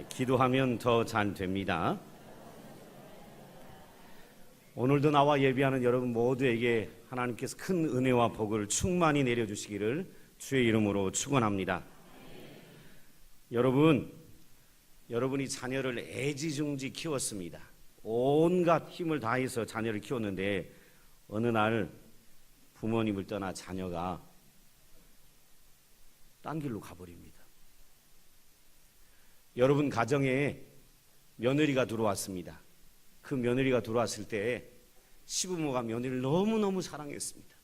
기도하면 더 잘 됩니다. 오늘도 나와 예배하는 여러분 모두에게 하나님께서 큰 은혜와 복을 충만히 내려주시기를 주의 이름으로 축원합니다. 여러분이 자녀를 애지중지 키웠습니다. 온갖 힘을 다해서 자녀를 키웠는데 어느 날 부모님을 떠나 자녀가 딴 길로 가버립니다. 여러분 가정에 며느리가 들어왔습니다. 그 며느리가 들어왔을 때 시부모가 며느리를 너무너무 사랑했습니다.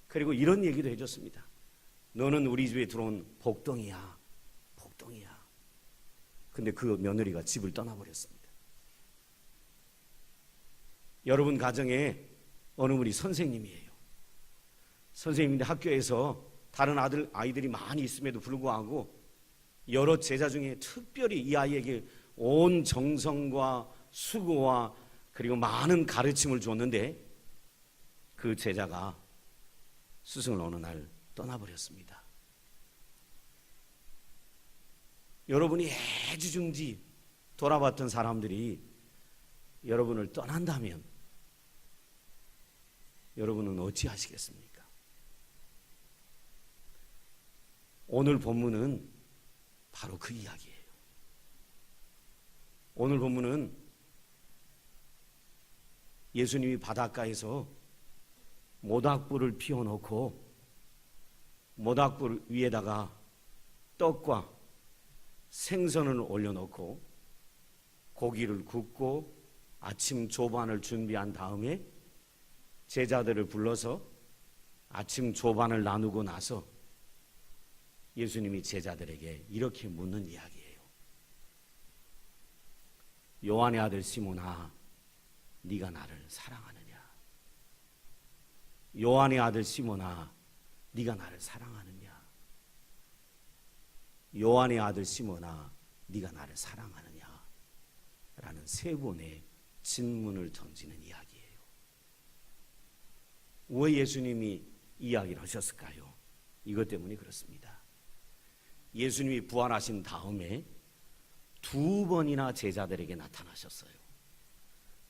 그리고 이런 얘기도 해줬습니다. 너는 우리 집에 들어온 복덩이야. 복덩이야. 근데 그 며느리가 집을 떠나버렸습니다. 여러분 가정에 어느 분이 선생님이에요. 선생님인데 학교에서 다른 아이들이 많이 있음에도 불구하고 여러 제자 중에 특별히 이 아이에게 온 정성과 수고와 그리고 많은 가르침을 줬는데 그 제자가 스승을 어느 날 떠나버렸습니다. 여러분이 애지중지 돌아봤던 사람들이 여러분을 떠난다면 여러분은 어찌하시겠습니까? 오늘 본문은 바로 그 이야기예요. 오늘 본문은 예수님이 바닷가에서 모닥불을 피워놓고 모닥불 위에다가 떡과 생선을 올려놓고 고기를 굽고 아침 조반을 준비한 다음에 제자들을 불러서 아침 조반을 나누고 나서 예수님이 제자들에게 이렇게 묻는 이야기예요. 요한의 아들 시몬아, 네가 나를 사랑하느냐? 요한의 아들 시몬아, 네가 나를 사랑하느냐? 요한의 아들 시몬아, 네가 나를 사랑하느냐? 라는 세 번의 질문을 던지는 이야기예요. 왜 예수님이 이야기를 하셨을까요? 이것 때문에 그렇습니다. 예수님이 부활하신 다음에 두 번이나 제자들에게 나타나셨어요.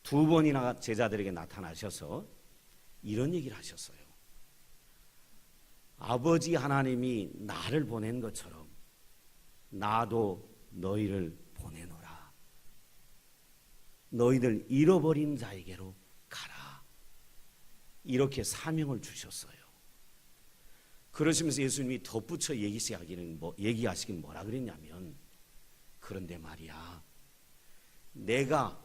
두 번이나 제자들에게 나타나셔서 이런 얘기를 하셨어요. 아버지 하나님이 나를 보낸 것처럼 나도 너희를 보내노라. 너희들 잃어버린 자에게로 가라. 이렇게 사명을 주셨어요. 그러시면서 예수님이 덧붙여 얘기하시긴 뭐라 그랬냐면, 그런데 말이야, 내가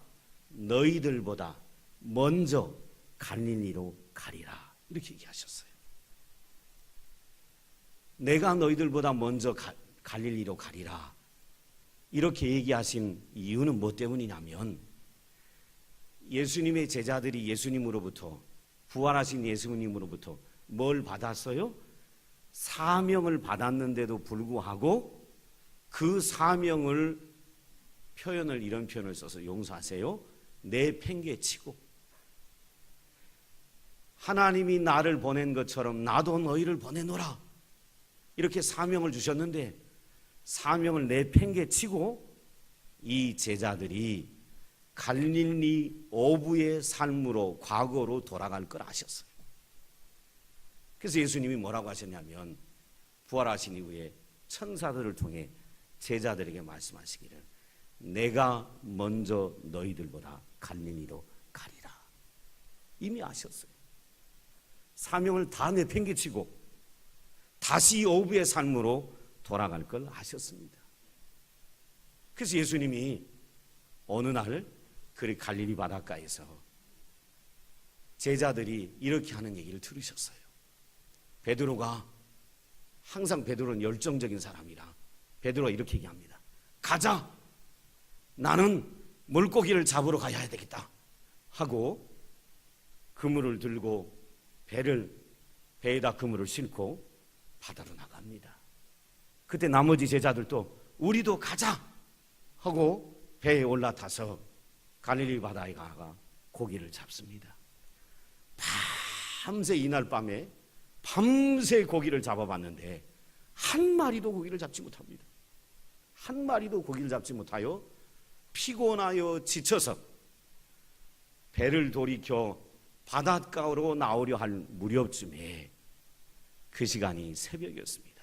너희들보다 먼저 갈릴리로 가리라. 이렇게 얘기하셨어요. 내가 너희들보다 먼저 갈릴리로 가리라. 이렇게 얘기하신 이유는 뭐 때문이냐면, 예수님의 제자들이 예수님으로부터, 부활하신 예수님으로부터 뭘 받았어요? 사명을 받았는데도 불구하고 그 사명을 이런 표현을 써서 용서하세요. 내팽개치고 하나님이 나를 보낸 것처럼 나도 너희를 보내노라. 이렇게 사명을 주셨는데 사명을 내팽개치고 이 제자들이 갈릴리 어부의 삶으로 과거로 돌아갈 걸 아셨어요. 그래서 예수님이 뭐라고 하셨냐면 부활하신 이후에 천사들을 통해 제자들에게 말씀하시기를 내가 먼저 너희들보다 갈릴리로 가리라. 이미 아셨어요. 사명을 다 내팽개치고 다시 어부의 삶으로 돌아갈 걸 아셨습니다. 그래서 예수님이 어느 날 그 갈릴리 바닷가에서 제자들이 이렇게 하는 얘기를 들으셨어요. 베드로가 항상 베드로는 열정적인 사람이라 베드로가 이렇게 얘기합니다. 가자. 나는 물고기를 잡으러 가야 되겠다 하고 그물을 들고 배에다 그물을 싣고 바다로 나갑니다. 그때 나머지 제자들도 우리도 가자 하고 배에 올라타서 갈릴리 바다에 가가 고기를 잡습니다. 밤새 이날 밤에 밤새 고기를 잡아봤는데 한 마리도 고기를 잡지 못합니다. 한 마리도 고기를 잡지 못하여 피곤하여 지쳐서 배를 돌이켜 바닷가로 나오려 할 무렵쯤에 그 시간이 새벽이었습니다.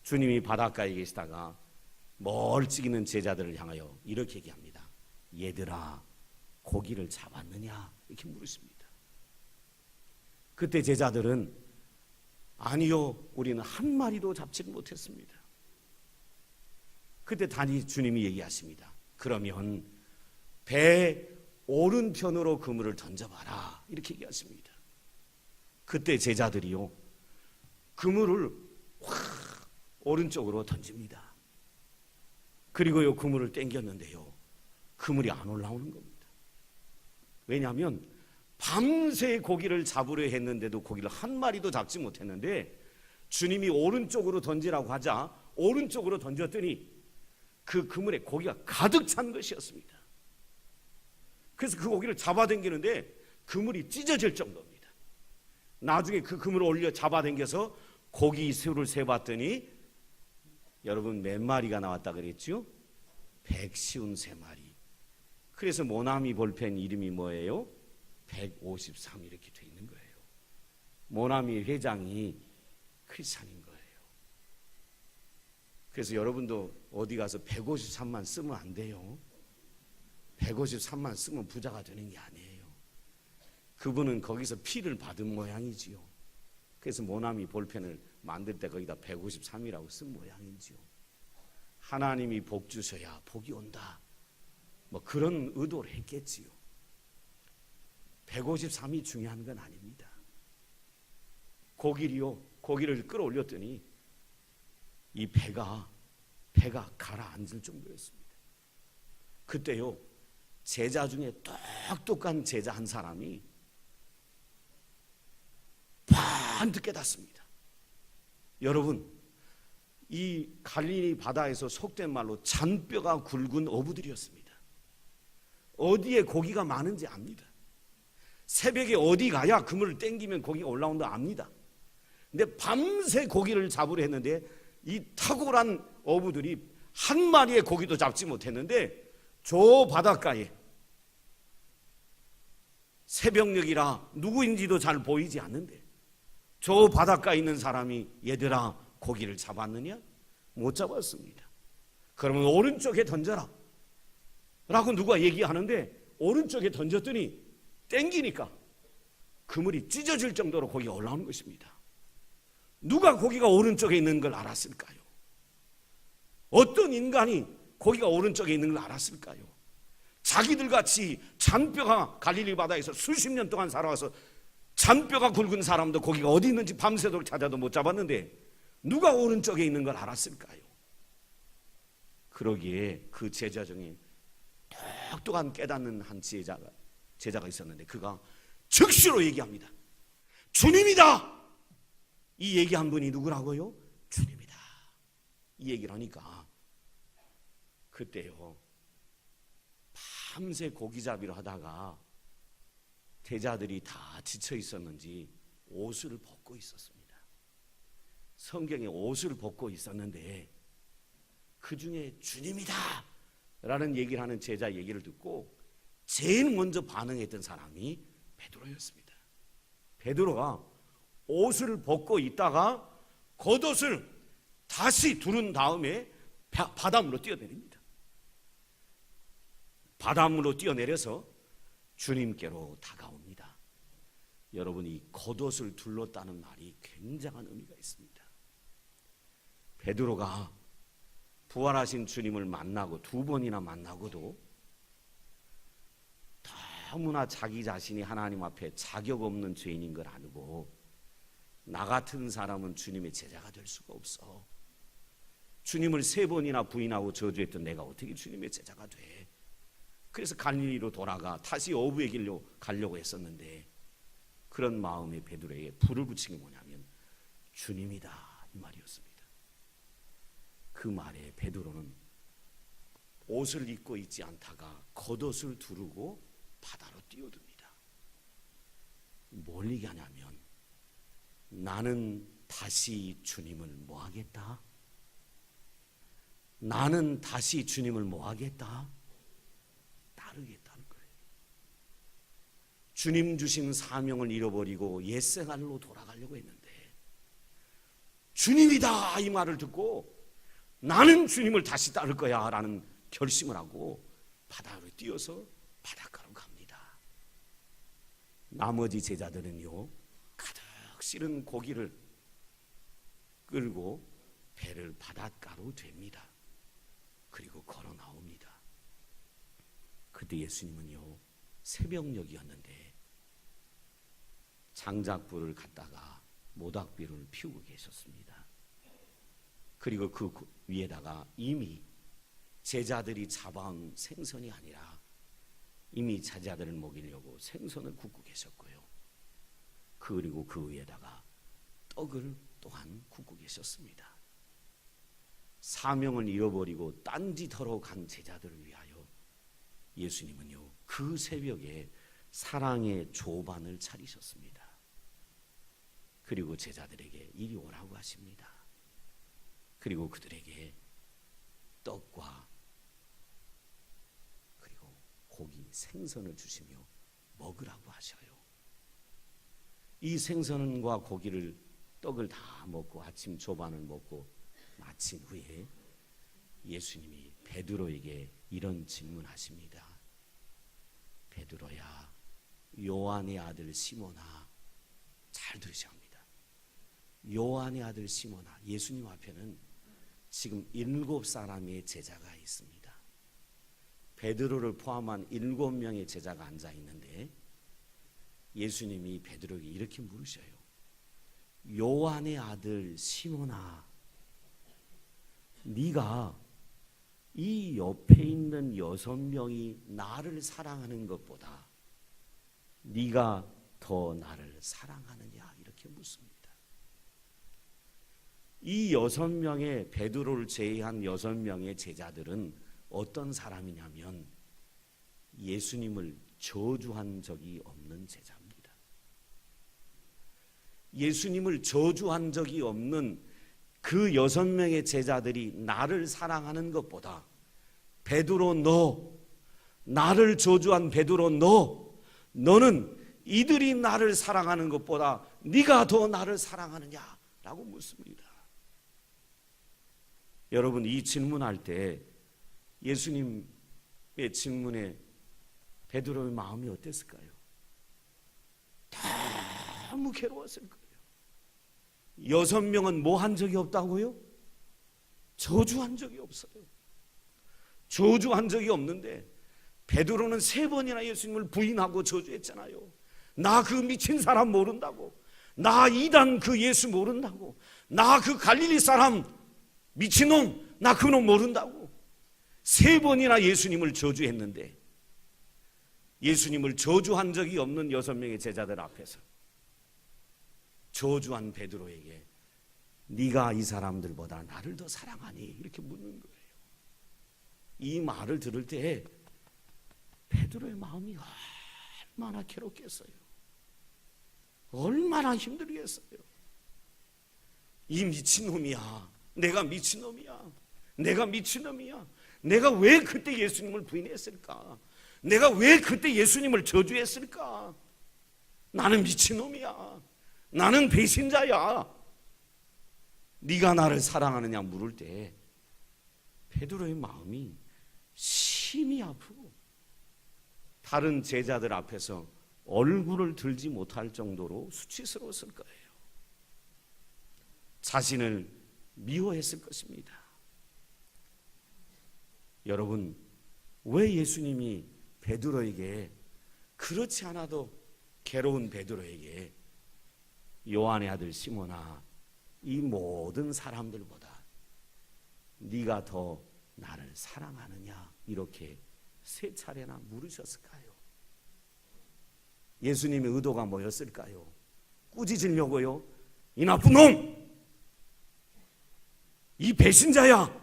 주님이 바닷가에 계시다가 멀찍이는 제자들을 향하여 이렇게 얘기합니다. 얘들아, 고기를 잡았느냐? 이렇게 물으십니다. 그때 제자들은 아니요, 우리는 한 마리도 잡지를 못했습니다. 그때 다시 주님이 얘기하십니다. 그러면 배 오른편으로 그물을 던져봐라, 이렇게 얘기하십니다. 그때 제자들이요, 그물을 확 오른쪽으로 던집니다. 그리고요, 그물을 당겼는데요, 그물이 안 올라오는 겁니다. 왜냐하면 밤새 고기를 잡으려 했는데도 고기를 한 마리도 잡지 못했는데 주님이 오른쪽으로 던지라고 하자 오른쪽으로 던졌더니 그 그물에 고기가 가득 찬 것이었습니다. 그래서 그 고기를 잡아당기는데 그물이 찢어질 정도입니다. 나중에 그 그물을 올려 잡아당겨서 고기 수를 세봤더니 여러분 몇 마리가 나왔다 그랬죠? 153마리. 그래서 모나미 볼펜 이름이 뭐예요? 153 이렇게 돼 있는 거예요. 모나미 회장이 크리스찬인 거예요. 그래서 여러분도 어디 가서 153만 쓰면 안 돼요. 153만 쓰면 부자가 되는 게 아니에요. 그분은 거기서 피를 받은 모양이지요. 그래서 모나미 볼펜을 만들 때 거기다 153이라고 쓴 모양이지요. 하나님이 복 주셔야 복이 온다, 뭐 그런 의도를 했겠지요. 153이 중요한 건 아닙니다. 고기를 끌어올렸더니 이 배가 가라앉을 정도였습니다. 그때요, 제자 중에 똑똑한 제자 한 사람이 반드시 깨닫습니다. 여러분, 이 갈릴리 바다에서 속된 말로 잔뼈가 굵은 어부들이었습니다. 어디에 고기가 많은지 압니다. 새벽에 어디 가야 그물을 땡기면 고기가 올라온다 압니다. 근데 밤새 고기를 잡으려 했는데 이 탁월한 어부들이 한 마리의 고기도 잡지 못했는데 저 바닷가에 새벽녘이라 누구인지도 잘 보이지 않는데 저 바닷가에 있는 사람이 얘들아 고기를 잡았느냐? 못 잡았습니다. 그러면 오른쪽에 던져라 라고 누가 얘기하는데 오른쪽에 던졌더니 땡기니까 그물이 찢어질 정도로 고기가 올라오는 것입니다. 누가 고기가 오른쪽에 있는 걸 알았을까요? 어떤 인간이 고기가 오른쪽에 있는 걸 알았을까요? 자기들 같이 잔뼈가 갈릴리 바다에서 수십 년 동안 살아와서 잔뼈가 굵은 사람도 고기가 어디 있는지 밤새도록 찾아도 못 잡았는데 누가 오른쪽에 있는 걸 알았을까요? 그러기에 그 제자 중에 똑똑한 깨닫는 한 제자가 있었는데 그가 즉시로 얘기합니다. 주님이다! 이 얘기한 분이 누구라고요? 주님이다. 이 얘기를 하니까 그때요, 밤새 고기잡이를 하다가 제자들이 다 지쳐 있었는지 옷을 벗고 있었습니다. 성경에 옷을 벗고 있었는데 그 중에 주님이다 라는 얘기를 하는 제자 얘기를 듣고 제일 먼저 반응했던 사람이 베드로였습니다. 베드로가 옷을 벗고 있다가 겉옷을 다시 두른 다음에 바닷물로 뛰어내립니다. 바닷물로 뛰어내려서 주님께로 다가옵니다. 여러분, 이 겉옷을 둘렀다는 말이 굉장한 의미가 있습니다. 베드로가 부활하신 주님을 만나고 두 번이나 만나고도 너무나 자기 자신이 하나님 앞에 자격 없는 죄인인 걸 알고 나 같은 사람은 주님의 제자가 될 수가 없어. 주님을 3번이나 부인하고 저주했던 내가 어떻게 주님의 제자가 돼? 그래서 갈릴리로 돌아가 다시 어부의 길로 가려고 했었는데 그런 마음에 베드로에게 불을 붙인 게 뭐냐면 주님이다 이 말이었습니다. 그 말에 베드로는 옷을 입고 있지 않다가 겉옷을 두르고 바다로 뛰어듭니다. 뭘 얘기하냐면 나는 다시 주님을 뭐 하겠다? 나는 다시 주님을 뭐 하겠다? 따르겠다는 거예요. 주님 주신 사명을 잃어버리고 옛생활로 돌아가려고 했는데 주님이다 이 말을 듣고 나는 주님을 다시 따를 거야 라는 결심을 하고 바다로 뛰어서 바닷가로 갑니다. 나머지 제자들은요, 가득 실은 고기를 끌고 배를 바닷가로 댑니다. 그리고 걸어 나옵니다. 그때 예수님은요, 새벽녘이었는데 장작불을 갖다가 모닥불을 피우고 계셨습니다. 그리고 그 위에다가 이미 제자들이 잡아온 생선이 아니라 이미 제자들을 먹이려고 생선을 굽고 계셨고요. 그리고 그 위에다가 떡을 또한 굽고 계셨습니다. 사명을 잃어버리고 딴짓하러 간 제자들을 위하여 예수님은요, 그 새벽에 사랑의 조반을 차리셨습니다. 그리고 제자들에게 이리 오라고 하십니다. 그리고 그들에게 떡과 그리고 고기, 생선을 주시며 먹으라고 하셔요. 이 생선과 고기를, 떡을 다 먹고 아침 조반을 먹고 마친 후에 예수님이 베드로에게 이런 질문하십니다. 베드로야, 요한의 아들 시몬아. 잘 들으셔야 합니다. 요한의 아들 시몬아. 예수님 앞에는 지금 7사람의 제자가 있습니다. 베드로를 포함한 7명의 제자가 앉아 있는데 예수님이 베드로에게 이렇게 물으셔요. 요한의 아들 시몬아, 네가 이 옆에 있는 6명이 나를 사랑하는 것보다 네가 더 나를 사랑하느냐? 이렇게 묻습니다. 이 6명의, 베드로를 제외한 6명의 제자들은 어떤 사람이냐면 예수님을 저주한 적이 없는 제자입니다. 예수님을 저주한 적이 없는 그 6명의 제자들이 나를 사랑하는 것보다 베드로 너, 나를 저주한 베드로 너는 이들이 나를 사랑하는 것보다 네가 더 나를 사랑하느냐라고 묻습니다. 여러분, 이 질문할 때 예수님의 질문에 베드로의 마음이 어땠을까요? 너무 괴로웠을 거예요. 6명은 뭐 한 적이 없다고요? 저주한 적이 없어요. 저주한 적이 없는데 베드로는 3번이나 예수님을 부인하고 저주했잖아요. 나 그 미친 사람 모른다고, 나 이단 그 예수 모른다고, 나 그 갈릴리 사람 미친놈, 나 그놈 모른다고 3번이나 예수님을 저주했는데 예수님을 저주한 적이 없는 6명의 제자들 앞에서 저주한 베드로에게 네가 이 사람들보다 나를 더 사랑하니? 이렇게 묻는 거예요. 이 말을 들을 때 베드로의 마음이 얼마나 괴롭겠어요. 얼마나 힘들겠어요. 이 미친놈이야, 내가 미친놈이야, 내가 미친놈이야, 내가 왜 그때 예수님을 부인했을까? 내가 왜 그때 예수님을 저주했을까? 나는 미친놈이야, 나는 배신자야, 네가 나를 사랑하느냐 물을 때 베드로의 마음이 심히 아프고 다른 제자들 앞에서 얼굴을 들지 못할 정도로 수치스러웠을 거예요. 자신을 미워했을 것입니다. 여러분, 왜 예수님이 베드로에게, 그렇지 않아도 괴로운 베드로에게 요한의 아들 시몬아, 이 모든 사람들보다 네가 더 나를 사랑하느냐? 이렇게 3차례나 물으셨을까요? 예수님의 의도가 뭐였을까요? 꾸짖으려고요? 이 나쁜 놈! 이 배신자야!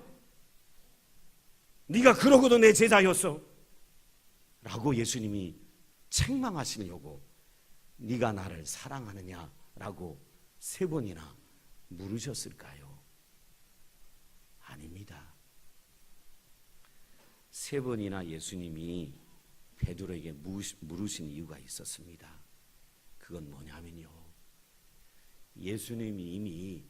네가 그러고도 내 제자였어! 라고 예수님이 책망하시려고 네가 나를 사랑하느냐? 라고 3번이나 물으셨을까요? 아닙니다. 세 번이나 예수님이 베드로에게 물으신 이유가 있었습니다. 그건 뭐냐면요, 예수님이 이미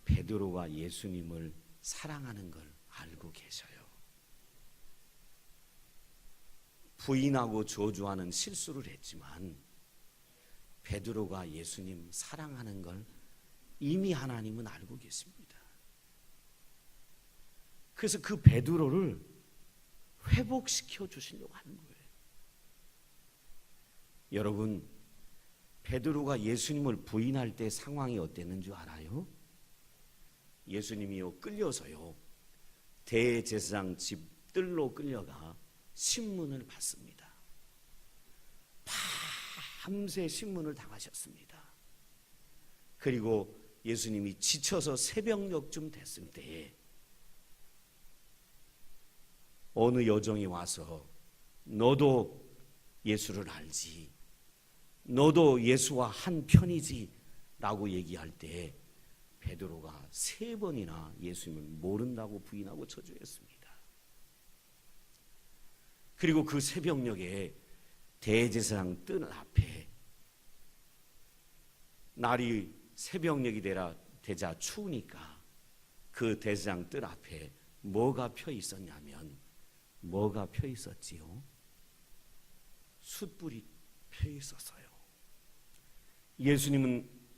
베드로가 예수님을 사랑하는 걸 알고 계셔요. 부인하고 저주하는 실수를 했지만 베드로가 예수님 사랑하는 걸 이미 하나님은 알고 계십니다. 그래서 그 베드로를 회복시켜 주시려고 하는 거예요. 여러분, 베드로가 예수님을 부인할 때 상황이 어땠는 줄 알아요? 예수님이요, 끌려서요, 대제사장 집 뜰로 끌려가 신문을 받습니다. 밤새 신문을 당하셨습니다. 그리고 예수님이 지쳐서 새벽녘쯤 됐을 때에 어느 여종이 와서 너도 예수를 알지, 너도 예수와 한 편이지 라고 얘기할 때 베드로가 세 번이나 예수님을 모른다고 부인하고 저주했습니다. 그리고 그 새벽녘에 대제사장 뜰 앞에, 날이 새벽녘이 되자 추우니까 그 대제사장 뜰 앞에 뭐가 펴 있었냐면, 뭐가 펴 있었지요? 숯불이 펴 있었어요.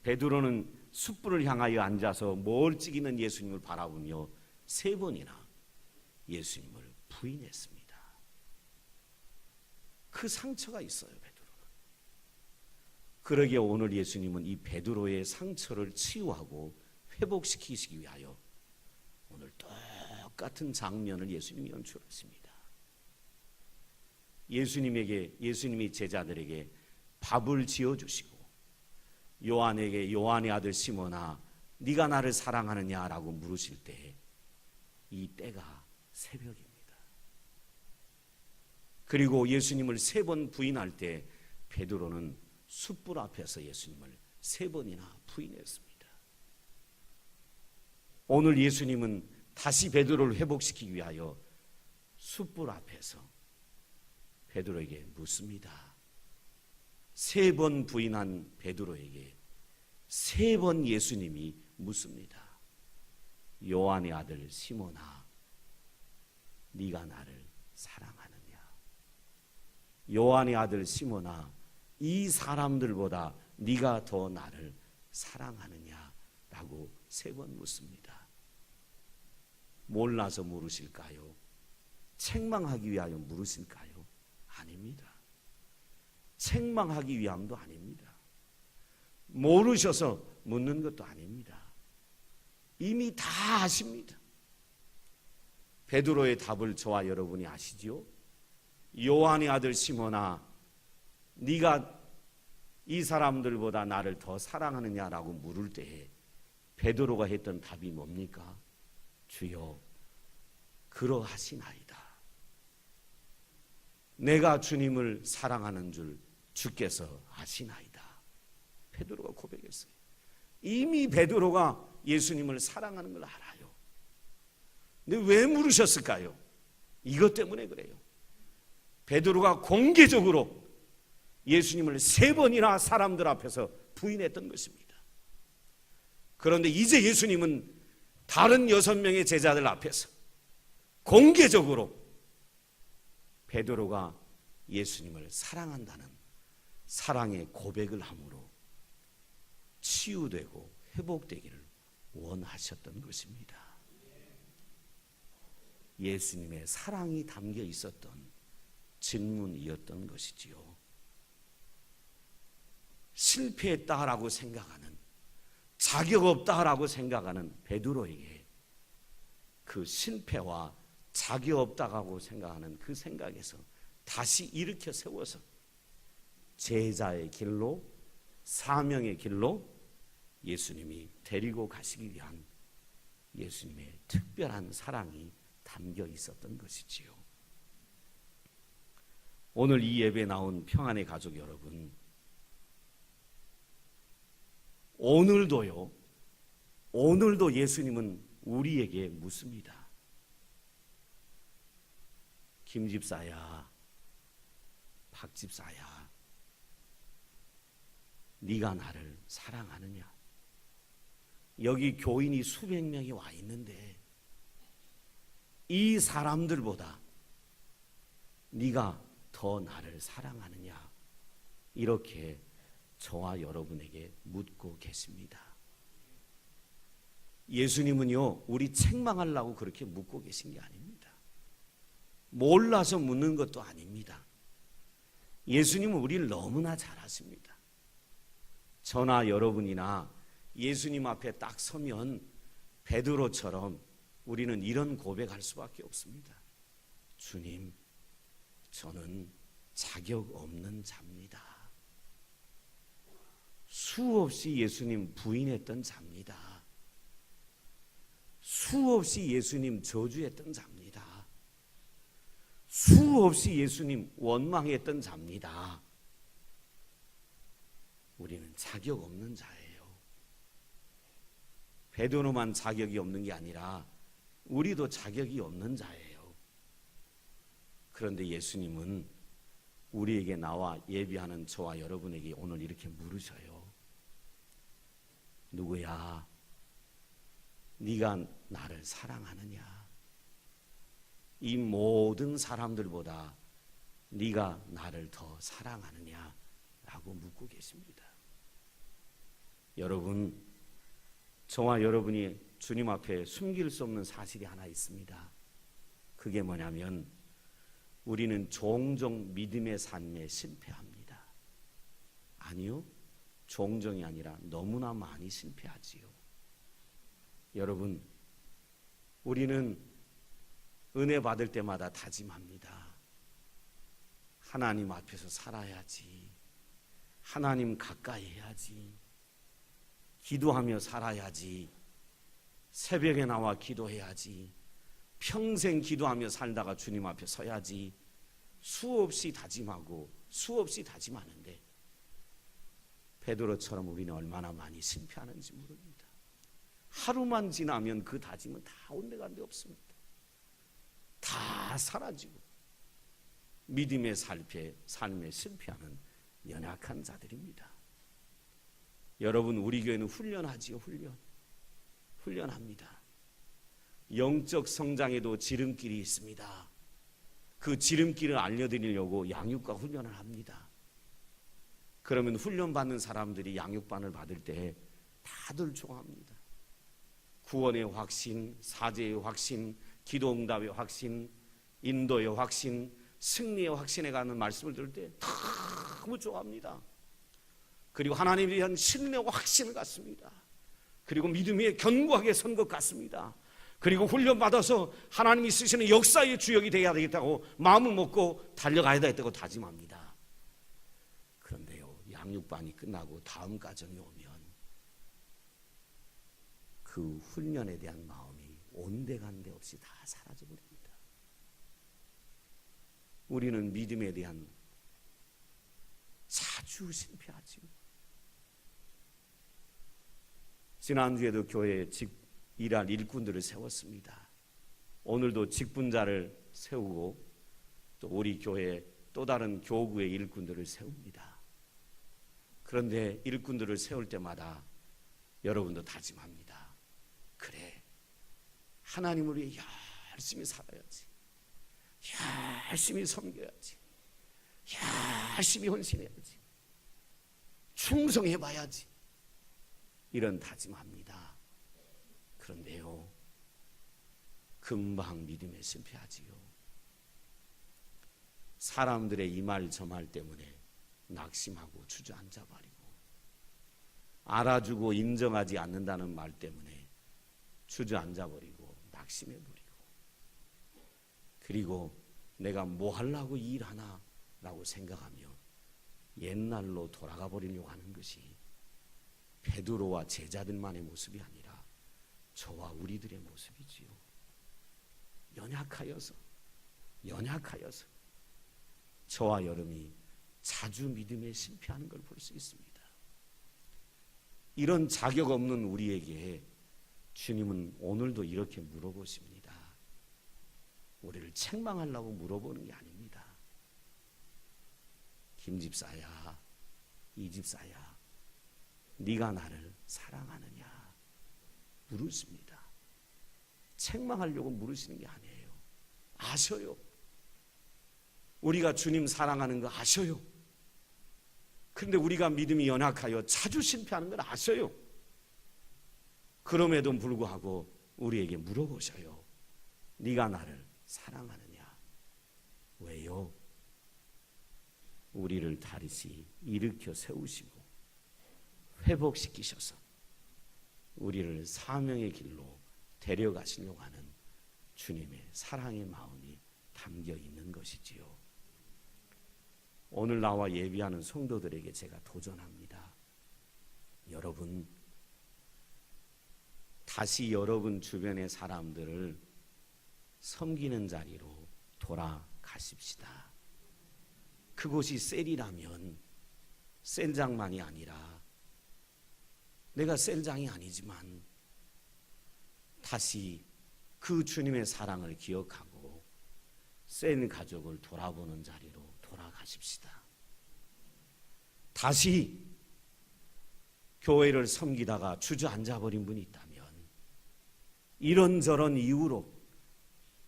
베드로는 숯불을 향하여 앉아서 멀찍이는 예수님을 바라보며 세 번이나 예수님을 부인했습니다. 그 상처가 있어요, 베드로는. 그러기에 오늘 예수님은 이 베드로의 상처를 치유하고 회복시키시기 위하여 오늘 똑같은 장면을 예수님이 연출하십니다. 예수님이 제자들에게 밥을 지어주시고 요한의 아들 시몬아, 네가 나를 사랑하느냐라고 물으실 때 이 때가 새벽입니다. 그리고 예수님을 세 번 부인할 때 베드로는 숯불 앞에서 예수님을 세 번이나 부인했습니다. 오늘 예수님은 다시 베드로를 회복시키기 위하여 숯불 앞에서 베드로에게 묻습니다. 세 번 부인한 베드로에게 세 번 예수님이 묻습니다. 요한의 아들 시몬아, 네가 나를 사랑하느냐? 요한의 아들 시몬아, 이 사람들보다 네가 더 나를 사랑하느냐? 라고 세 번 묻습니다. 몰라서 물으실까요? 책망하기 위하여 물으실까요? 아닙니다. 책망하기 위함도 아닙니다. 모르셔서 묻는 것도 아닙니다. 이미 다 아십니다. 베드로의 답을 저와 여러분이 아시지요? 요한의 아들 시몬아, 네가 이 사람들보다 나를 더 사랑하느냐라고 물을 때에 베드로가 했던 답이 뭡니까? 주여, 그러하시나이다. 내가 주님을 사랑하는 줄 주께서 아시나이다. 베드로가 고백했어요. 이미 베드로가 예수님을 사랑하는 걸 알아요. 근데 왜 물으셨을까요? 이것 때문에 그래요. 베드로가 공개적으로 예수님을 세 번이나 사람들 앞에서 부인했던 것입니다. 그런데 이제 예수님은 다른 6명의 제자들 앞에서 공개적으로 베드로가 예수님을 사랑한다는 사랑의 고백을 함으로 치유되고 회복되기를 원하셨던 것입니다. 예수님의 사랑이 담겨 있었던 질문이었던 것이지요. 실패했다라고 생각하는, 자격 없다라고 생각하는 베드로에게 그 실패와 자격 없다고 생각하는 그 생각에서 다시 일으켜 세워서 제자의 길로, 사명의 길로 예수님이 데리고 가시기 위한 예수님의 특별한 사랑이 담겨 있었던 것이지요. 오늘 이 예배에 나온 평안의 가족 여러분, 오늘도 예수님은 우리에게 묻습니다. 김 집사야, 박 집사야, 네가 나를 사랑하느냐? 여기 교인이 수백 명이 와 있는데 이 사람들보다 네가 더 나를 사랑하느냐? 이렇게 저와 여러분에게 묻고 계십니다. 예수님은요, 우리 책망하려고 그렇게 묻고 계신 게 아닙니다. 몰라서 묻는 것도 아닙니다. 예수님은 우리를 너무나 잘 아십니다. 저나 여러분이나 예수님 앞에 딱 서면 베드로처럼 우리는 이런 고백할 수밖에 없습니다. 주님, 저는 자격 없는 자입니다. 수없이 예수님 부인했던 자입니다. 수없이 예수님 저주했던 자입니다. 수없이 예수님 원망했던 자입니다. 우리는 자격 없는 자예요. 베드로만 자격이 없는 게 아니라 우리도 자격이 없는 자예요. 그런데 예수님은 우리에게 나와 예비하는 저와 여러분에게 오늘 이렇게 물으셔요. 누구야? 네가 나를 사랑하느냐? 이 모든 사람들보다 네가 나를 더 사랑하느냐? 라고 묻고 계십니다. 여러분, 저와 여러분이 주님 앞에 숨길 수 없는 사실이 하나 있습니다. 그게 뭐냐면 우리는 종종 믿음의 삶에 실패합니다. 아니요, 종종이 아니라 너무나 많이 실패하지요. 여러분, 우리는 은혜 받을 때마다 다짐합니다. 하나님 앞에서 살아야지. 하나님 가까이 해야지. 기도하며 살아야지. 새벽에 나와 기도해야지. 평생 기도하며 살다가 주님 앞에 서야지. 수없이 다짐하고 수없이 다짐하는데 베드로처럼 우리는 얼마나 많이 실패하는지 모릅니다. 하루만 지나면 그 다짐은 다 온데간데 없습니다. 다 사라지고 믿음의 삶에 실패하는 연약한 자들입니다. 여러분, 우리 교회는 훈련하지요. 훈련합니다. 영적 성장에도 지름길이 있습니다. 그 지름길을 알려드리려고 양육과 훈련을 합니다. 그러면 훈련받는 사람들이 양육반을 받을 때 다들 좋아합니다. 구원의 확신, 사죄의 확신, 기도응답의 확신, 인도의 확신, 승리의 확신에 가는 말씀을 들을 때 너무 좋아합니다. 그리고 하나님에 대한 신뢰와 확신을 갖습니다. 그리고 믿음에 견고하게 선 것 같습니다. 그리고 훈련받아서 하나님이 쓰시는 역사의 주역이 되어야 되겠다고 마음을 먹고 달려가야 되겠다고 다짐합니다. 그런데요, 양육반이 끝나고 다음 과정이 오면 그 훈련에 대한 마음이 온데간데 없이 다 사라져버립니다. 우리는 믿음에 대한 자주 실패하지요. 지난주에도 교회에 일할 일꾼들을 세웠습니다. 오늘도 직분자를 세우고 또 우리 교회 또 다른 교구의 일꾼들을 세웁니다. 그런데 일꾼들을 세울 때마다 여러분도 다짐합니다. 그래, 하나님을 위해 열심히 살아야지. 열심히 섬겨야지. 열심히 헌신해야지. 충성해봐야지. 이런 다짐합니다. 그런데요, 금방 믿음에 실패하지요. 사람들의 이 말 저 말 때문에 낙심하고 주저앉아버리고, 알아주고 인정하지 않는다는 말 때문에 주저앉아버리고 낙심해버리고, 그리고 내가 뭐 하려고 일하나 라고 생각하며 옛날로 돌아가 버리려고 하는 것이 베드로와 제자들만의 모습이 아니라 저와 우리들의 모습이지요. 연약하여서 저와 여러분이 자주 믿음에 실패하는 걸 볼 수 있습니다. 이런 자격 없는 우리에게 주님은 오늘도 이렇게 물어보십니다. 우리를 책망하려고 물어보는 게 아닙니다. 김 집사야, 이 집사야, 네가 나를 사랑하느냐 물으십니다. 책망하려고 물으시는 게 아니에요. 아셔요. 우리가 주님 사랑하는 거 아셔요. 그런데 우리가 믿음이 연약하여 자주 실패하는 걸 아셔요. 그럼에도 불구하고 우리에게 물어보셔요. 네가 나를 사랑하느냐? 왜요? 우리를 다시 일으켜 세우시고 회복시키셔서 우리를 사명의 길로 데려가시려고 하는 주님의 사랑의 마음이 담겨 있는 것이지요. 오늘 나와 예비하는 성도들에게 제가 도전합니다. 여러분, 다시 여러분 주변의 사람들을 섬기는 자리로 돌아가십시다. 그곳이 셀이라면 셀장만이 아니라 내가 셀장이 아니지만 다시 그 주님의 사랑을 기억하고 셀 가족을 돌아보는 자리로 돌아가십시다. 다시 교회를 섬기다가 주저앉아 버린 분이 있다면 이런저런 이유로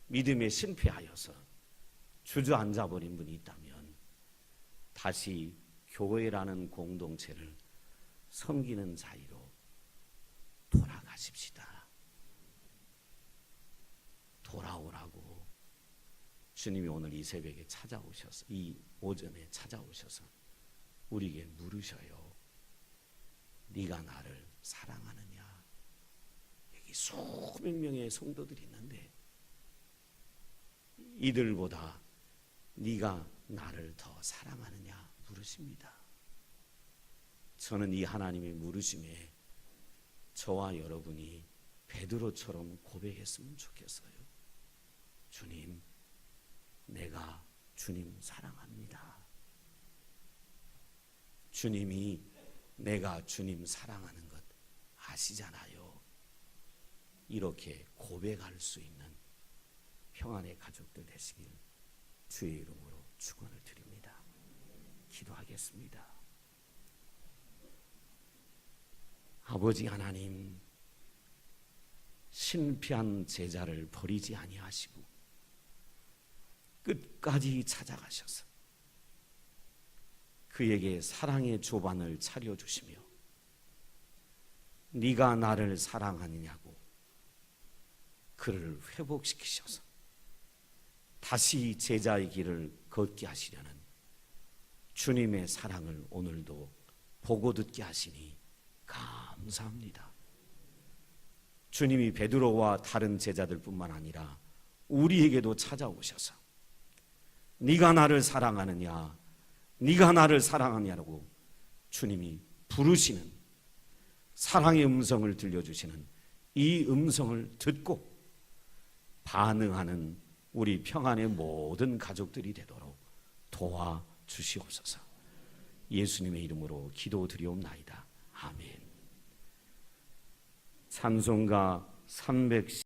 믿음에 실패하여서 주저앉아 버린 분이 있다면 다시 교회라는 공동체를 섬기는 자리로 돌아가십시다. 돌아오라고 주님이 오늘 이 새벽에 찾아오셔서, 이 오전에 찾아오셔서 우리에게 물으셔요. 네가 나를 사랑하느냐? 여기 수백 명의 성도들이 있는데 이들보다 네가 나를 더 사랑하느냐 물으십니다. 저는 이 하나님의 물으심에 저와 여러분이 베드로처럼 고백했으면 좋겠어요. 주님, 내가 주님 사랑합니다. 주님이 내가 주님 사랑하는 것 아시잖아요. 이렇게 고백할 수 있는 평안의 가족들 되시길 주의 이름으로 축원을 드립니다. 기도하겠습니다. 아버지 하나님, 실패한 제자를 버리지 아니하시고 끝까지 찾아가셔서 그에게 사랑의 조반을 차려주시며 네가 나를 사랑하느냐고 그를 회복시키셔서 다시 제자의 길을 걷게 하시려는 주님의 사랑을 오늘도 보고 듣게 하시니 감사합니다. 주님이 베드로와 다른 제자들뿐만 아니라 우리에게도 찾아오셔서 네가 나를 사랑하느냐, 네가 나를 사랑하냐고 주님이 부르시는 사랑의 음성을 들려주시는 이 음성을 듣고 반응하는 우리 평안의 모든 가족들이 되도록 도와주시옵소서. 예수님의 이름으로 기도드리옵나이다. 아멘. 찬송가 310